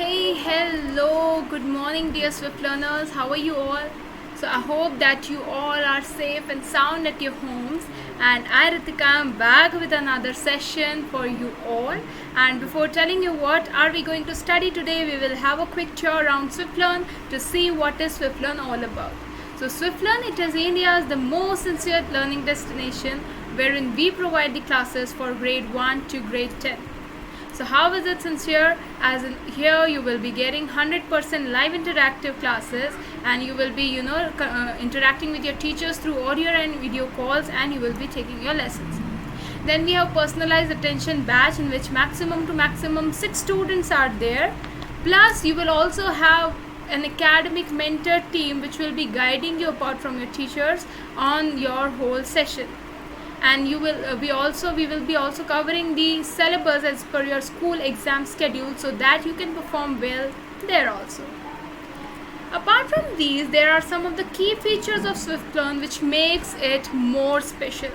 Hey, hello, good morning, dear Swift learners. How are you all? So, I hope that you all are safe and sound at your homes. And I, Ritika, am back with another session for you all. And before telling you what are we going to study today, we will have a quick tour around SwiftLearn to see what is SwiftLearn all about. So, SwiftLearn, it is India's the most sincere learning destination wherein we provide the classes for grade 1 to grade 10. So how is it sincere? As in here you will be getting 100% live interactive classes, and you will be interacting with your teachers through audio and video calls, and you will be taking your lessons. Then we have personalized attention batch in which maximum to maximum 6 students are there. Plus you will also have an academic mentor team which will be guiding you apart from your teachers on your whole session. And we will be also covering the syllabus as per your school exam schedule, so that you can perform well there also. Apart from these, there are some of the key features of SwiftLearn which makes it more special.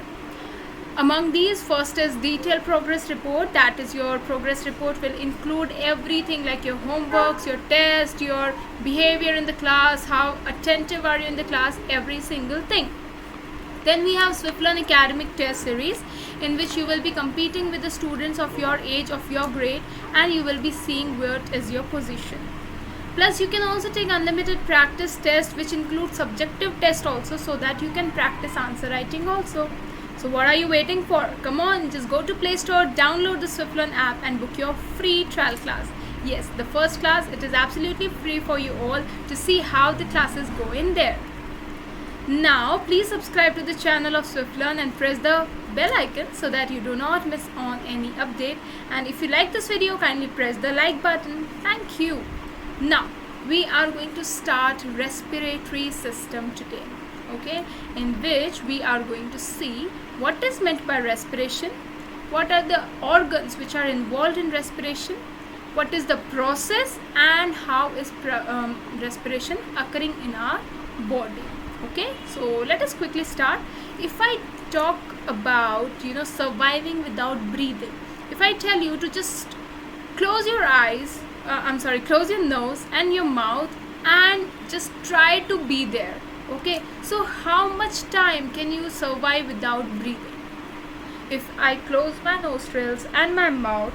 Among these, first is detailed progress report. That is, your progress report will include everything like your homeworks, your test, your behavior in the class, how attentive are you in the class, every single thing. Then we have SwiftLearn Academic Test Series, in which you will be competing with the students of your age, of your grade, and you will be seeing where is your position. Plus, you can also take unlimited practice tests, which include subjective test also, so that you can practice answer writing also. So what are you waiting for? Come on, just go to Play Store, download the SwiftLearn app, and book your free trial class. Yes, the first class, it is absolutely free for you all to see how the classes go in there. Now, please subscribe to the channel of SwiftLearn and press the bell icon so that you do not miss on any update. And if you like this video, kindly press the like button. Thank you. Now, we are going to start respiratory system today, okay, in which we are going to see what is meant by respiration, what are the organs which are involved in respiration, what is the process, and how is respiration occurring in our body. Okay, so let us quickly start. If I talk about surviving without breathing, if I tell you to just close your eyes, close your nose and your mouth and just try to be there. Okay, so how much time can you survive without breathing? If I close my nostrils and my mouth,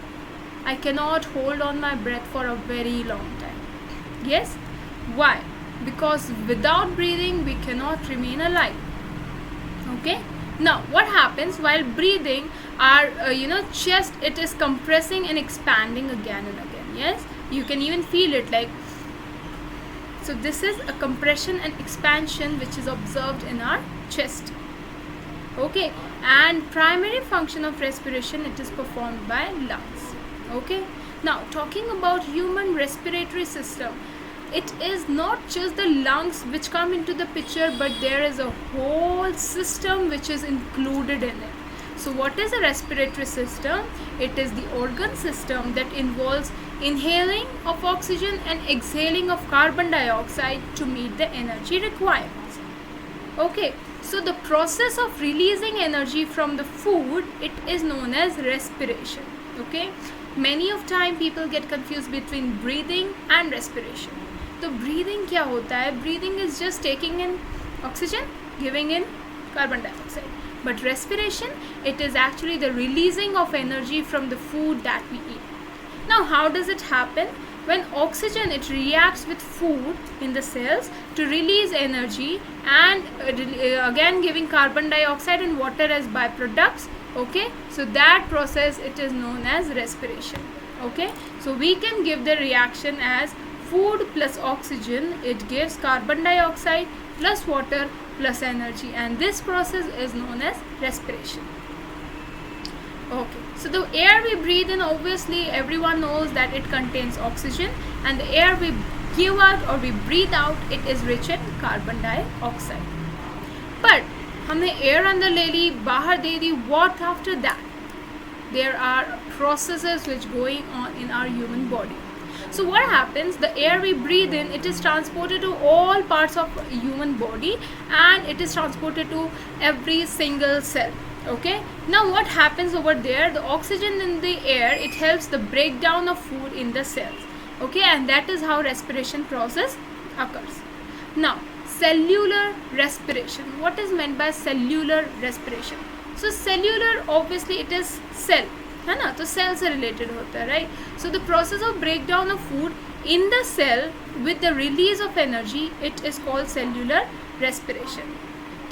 I cannot hold on my breath for a very long time. Yes, why? Because without breathing we cannot remain alive. Okay, now what happens while breathing? Our chest, it is compressing and expanding again and again. Yes, you can even feel it like so. This is a compression and expansion which is observed in our chest. Okay, and primary function of respiration, it is performed by lungs. Okay, now talking about human respiratory system, it is not just the lungs which come into the picture, but there is a whole system which is included in it. So what is a respiratory system? It is the organ system that involves inhaling of oxygen and exhaling of carbon dioxide to meet the energy requirements. Okay, so the process of releasing energy from the food, it is known as respiration. Okay, many of time people get confused between breathing and respiration. तो breathing क्या होता है? Breathing is just taking in oxygen, giving in carbon dioxide. But respiration, it is actually the releasing of energy from the food that we eat. Now, how does it happen? When oxygen, it reacts with food in the cells to release energy, and again giving carbon dioxide and water as byproducts. Okay, so that process, it is known as respiration. Okay, so we can give the reaction as food plus oxygen, it gives carbon dioxide plus water plus energy, and this process is known as respiration. Okay, so the air we breathe in, obviously everyone knows that it contains oxygen, and the air we give out or we breathe out, it is rich in carbon dioxide. But हमने air अंदर ले ली, बाहर दे दी, what after that? There are processes which going on in our human body. So what happens? The air we breathe in, it is transported to all parts of human body, and it is transported to every single cell. Okay, now what happens over there? The oxygen in the air, it helps the breakdown of food in the cells. Okay, and that is how respiration process occurs. Now, cellular respiration. What is meant by cellular respiration? So cellular, obviously it is cell, है ना, तो cell से related होता है, right? So the process of breakdown of food in the cell with the release of energy, it is called cellular respiration.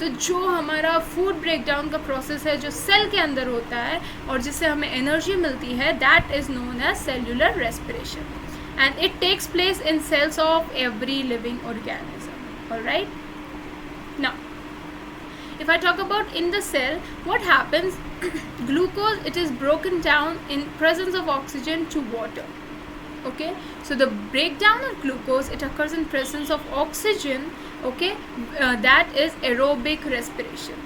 तो जो हमारा food breakdown का प्रोसेस है जो सेल के अंदर होता है और जिससे हमें एनर्जी मिलती है, that is known as cellular respiration, and it takes place in cells of every living organism. Alright, now if I talk about in the cell, what happens? Glucose, it is broken down in presence of oxygen to water. Okay, so the breakdown of glucose, it occurs in presence of oxygen. Okay, that is aerobic respiration.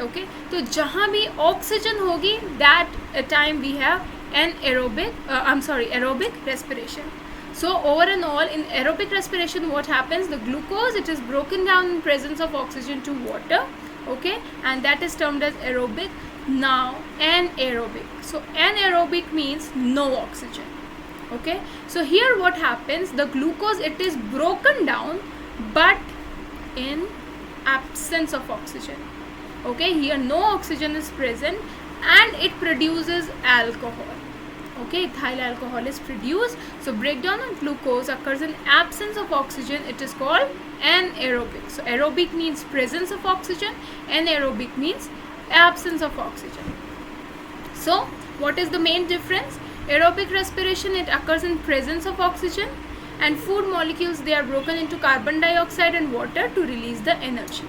Okay, तो जहाँ भी oxygen होगी, that time we have an aerobic respiration. So over and all, in aerobic respiration, what happens? The glucose, it is broken down in presence of oxygen to water. Okay, and that is termed as aerobic. Now anaerobic, so anaerobic means no oxygen. Okay, so here what happens? The glucose, it is broken down but in absence of oxygen. Okay, here no oxygen is present and it produces alcohol. Okay, ethyl alcohol is produced. So breakdown of glucose occurs in absence of oxygen. It is called anaerobic. So aerobic means presence of oxygen, anaerobic means absence of oxygen. So what is the main difference? Aerobic respiration, it occurs in presence of oxygen, and food molecules, they are broken into carbon dioxide and water to release the energy,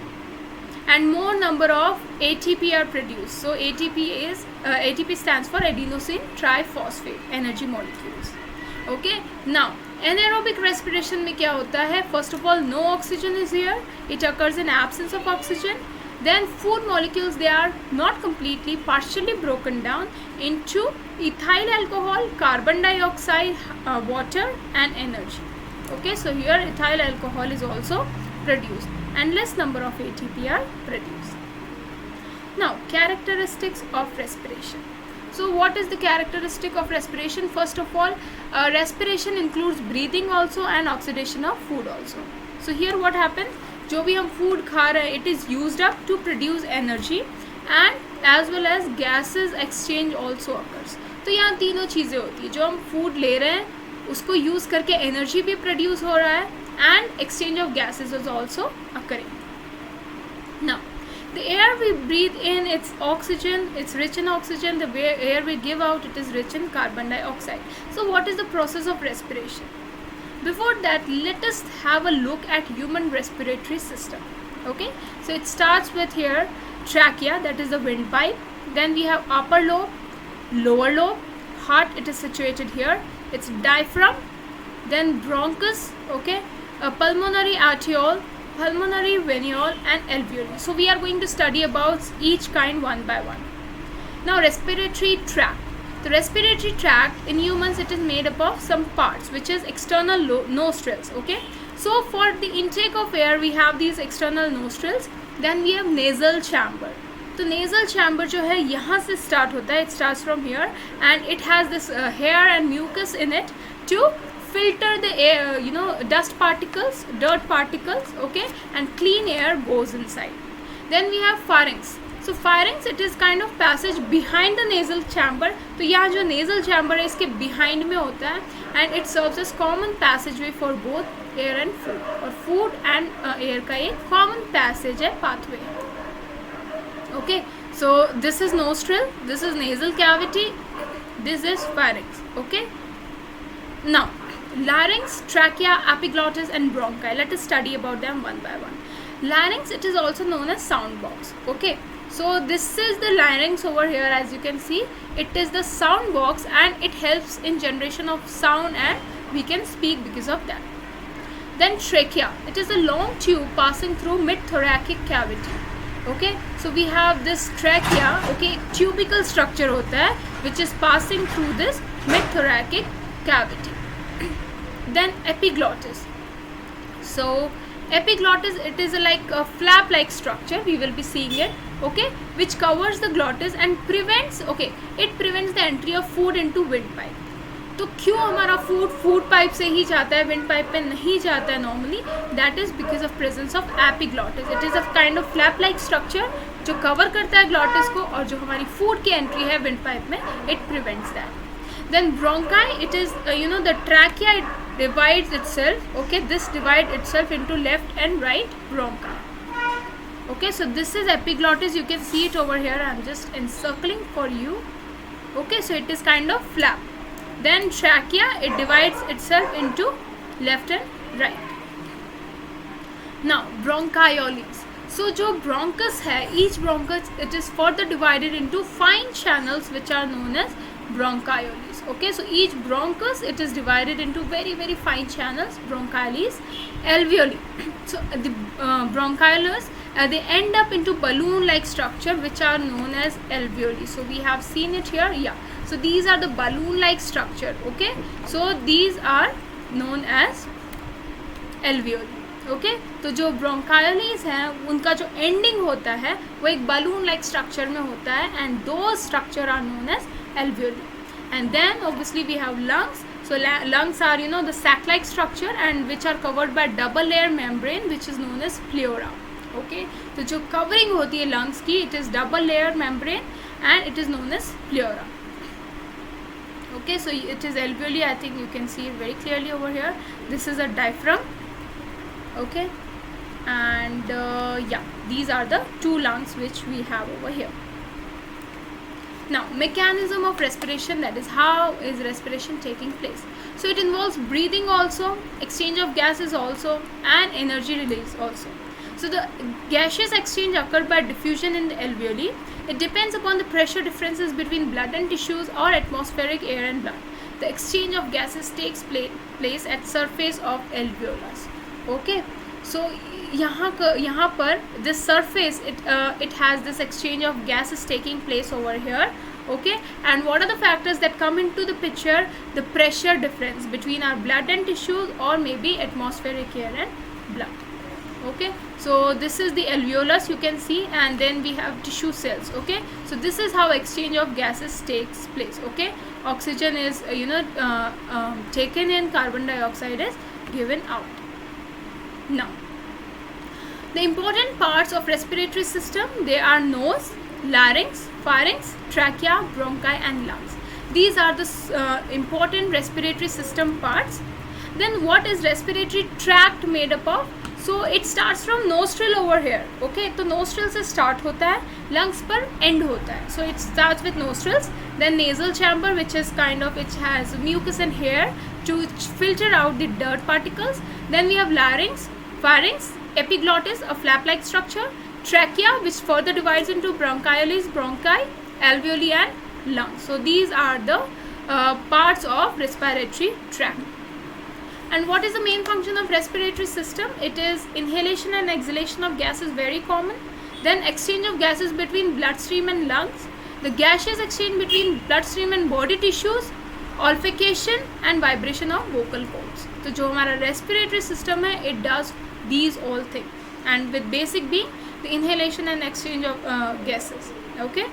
and more number of ATP are produced. So ATP stands for adenosine triphosphate energy molecules. Okay, now anaerobic respiration में क्या होता है? First of all, no oxygen is here. It occurs in absence of oxygen. Then food molecules, they are not completely, partially broken down into ethyl alcohol, carbon dioxide, water and energy. Okay, so here ethyl alcohol is also produced and less number of ATP are produced. Now, characteristics of respiration. So what is the characteristic of respiration? First of all, respiration includes breathing also and oxidation of food also. So here what happens? जो भी हम food खा रहे हैं, it is used up to produce energy and as well as gases exchange also occurs. तो यहाँ तीनों चीज़ें होती है. जो हम फूड ले रहे हैं उसको यूज़ करके एनर्जी भी प्रोड्यूस हो रहा है and exchange of gases is also occurring. Now, the air we breathe in, it's oxygen, it's rich in oxygen. The air we give out, it is rich in carbon dioxide. So what is the process of respiration? Before that, let us have a look at human respiratory system. Okay, so it starts with here trachea, that is the windpipe. Then we have upper lobe, lower lobe, heart, it is situated here. It's diaphragm, then bronchus, okay, a pulmonary arteriole, pulmonary venule and alveoli. So we are going to study about each kind one by one. Now respiratory tract. The respiratory tract in humans, it is made up of some parts, which is external nostrils. Okay, so for the intake of air we have these external nostrils. Then we have nasal chamber. तो nasal chamber जो है यहाँ से start होता है. It starts from here and it has this hair and mucus in it to filter the air, dust particles, dirt particles, okay, and clean air goes inside. Then we have pharynx. So pharynx, it is kind of passage behind the nasal chamber. तो यहाँ जो nasal chamber है इसके behind में होता है and it serves as common passageway for both air and food. और food and air का एक common passage है, pathway. Okay, so this is nostril, this is nasal cavity, this is pharynx. Okay, now larynx, trachea, epiglottis and bronchi. Let us study about them one by one. Larynx, it is also known as sound box. Okay, so this is the larynx over here. As you can see, it is the sound box and it helps in generation of sound and we can speak because of that. Then trachea, it is a long tube passing through mid-thoracic cavity. Okay, so we have this trachea, okay, tubical structure होता है which is passing through this mid-thoracic cavity. Then epiglottis. So epiglottis, it is like a flap like structure, we will be seeing it, okay, which covers the glottis and prevents, okay, it prevents the entry of food into windpipe. तो क्यों हमारा food pipe से ही जाता है, wind pipe पे नहीं जाता है normally? That is because of presence of epiglottis. It is a kind of flap like structure जो कवर करता है ग्लॉटिस को, और जो हमारी फूड की एंट्री है विंड पाइप में, it prevents that. Then bronchi, it is the trachea, it divides itself. Okay, this divide itself into left and right bronchi. Okay, so this is epiglottis. You can see it over here. I'm just encircling for you. Okay, so it is kind of flap. Then trachea, it divides itself into left and right. Now bronchioles. So जो bronchus है, each bronchus, it is further divided into fine channels which are known as bronchioles. Okay, so each bronchus, it is divided into very very fine channels, bronchioles. Alveoli. So the bronchioles, they end up into balloon like structure which are known as alveoli. So we have seen it here. Yeah, so these are the balloon like structure. Okay, so these are known as alveoli. Okay, तो जो ब्रोंकायोलीज हैं उनका जो ending होता है वो एक balloon like structure में होता है, एंड दो structure are known as alveoli. And then obviously we have lungs. So lungs are the sac like structure and which are covered by double layer membrane which is known as pleura. Okay, तो जो covering होती है lungs की, it is double layer membrane and it is known as pleura. Okay, so it is alveoli. I think you can see it very clearly over here. This is a diaphragm. Okay, and yeah, these are the two lungs which we have over here. Now mechanism of respiration, that is how is respiration taking place. So it involves breathing also, exchange of gases also, and energy release also. So the gaseous exchange occurs by diffusion in the alveoli. It depends upon the pressure differences between blood and tissues or atmospheric air and blood. The exchange of gases takes place at surface of alveolus. Okay, so यहाँ पर this surface, it has this exchange of gases taking place over here. Okay, and what are the factors that come into the picture? The pressure difference between our blood and tissues, or maybe atmospheric air and blood. Okay, so this is the alveolus, you can see, and then we have tissue cells. Okay, so this is how exchange of gases takes place. Okay, oxygen is taken in, carbon dioxide is given out. Now the important parts of respiratory system, they are nose, larynx, pharynx, trachea, bronchi and lungs. These are the important respiratory system parts. Then what is respiratory tract made up of? So it starts from nostril over here. Okay, तो nostril से start होता है, lungs पर end होता है. So it starts with nostrils, then nasal chamber which is kind of, it has mucus and hair to filter out the dirt particles. Then we have larynx, pharynx, epiglottis, a flap-like structure, trachea which further divides into bronchioles, bronchi, alveoli and lungs. So these are the parts of respiratory tract. And what is the main function of respiratory system? It is inhalation and exhalation of gases, very common. Then exchange of gases between bloodstream and lungs. The gaseous exchange between bloodstream and body tissues, olfaction and vibration of vocal cords. तो जो हमारा respiratory system है, it does these all things, and with basic being the inhalation and exchange of gases. Okay,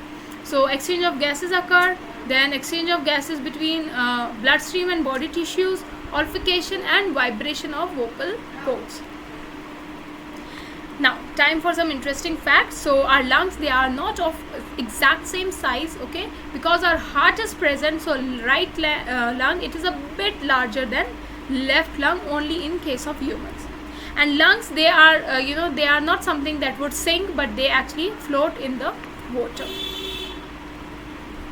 so exchange of gases occur, then exchange of gases between bloodstream and body tissues, olfaction and vibration of vocal cords. Now time for some interesting facts. So our lungs, they are not of exact same size. Okay, because our heart is present, so right lung, it is a bit larger than left lung, only in case of humans. And lungs, they are they are not something that would sink, but they actually float in the water.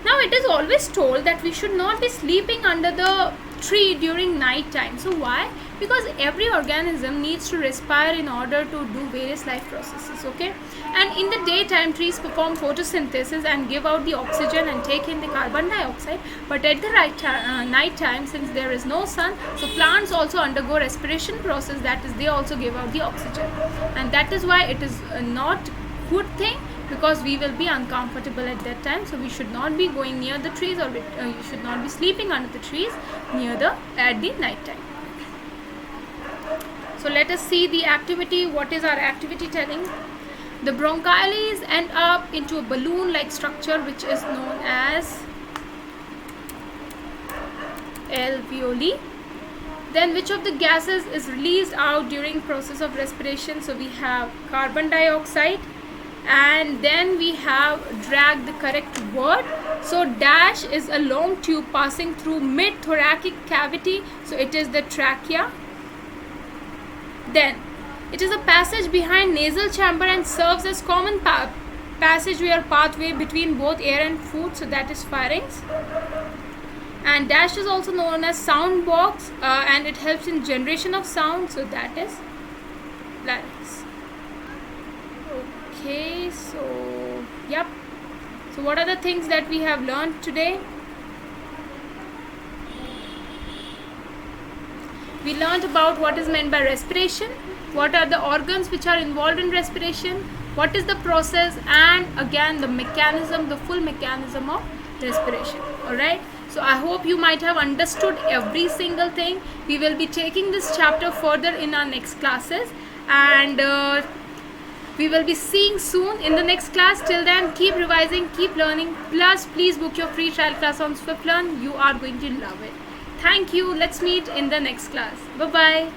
Now it is always told that we should not be sleeping under the tree during night time. So why? Because every organism needs to respire in order to do various life processes. Okay, and in the daytime trees perform photosynthesis and give out the oxygen and take in the carbon dioxide, but at the night time, since there is no sun, so plants also undergo respiration process, that is, they also give out the oxygen, and that is why it is not good thing, because we will be uncomfortable at that time. So we should not be going near the trees, or you should not be sleeping under the trees at the night time. So let us see the activity. What is our activity telling? The bronchioles end up into a balloon like structure which is known as alveoli. Then which of the gases is released out during process of respiration? So we have carbon dioxide, and then we have drag, the correct word. So dash is a long tube passing through mid thoracic cavity, so it is the trachea. Then it is a passage behind nasal chamber and serves as common passageway or pathway between both air and food, so that is pharynx. And dash is also known as sound box, and it helps in generation of sound, so that is larynx. Okay, so yep. So what are the things that we have learned today? We learned about what is meant by respiration, what are the organs which are involved in respiration, what is the process, and again the mechanism, the full mechanism of respiration. Alright, so I hope you might have understood every single thing. We will be taking this chapter further in our next classes, and we will be seeing soon in the next class. Till then, keep revising, keep learning. Plus, please book your free trial class on SwiftLearn. You are going to love it. Thank you. Let's meet in the next class. Bye-bye.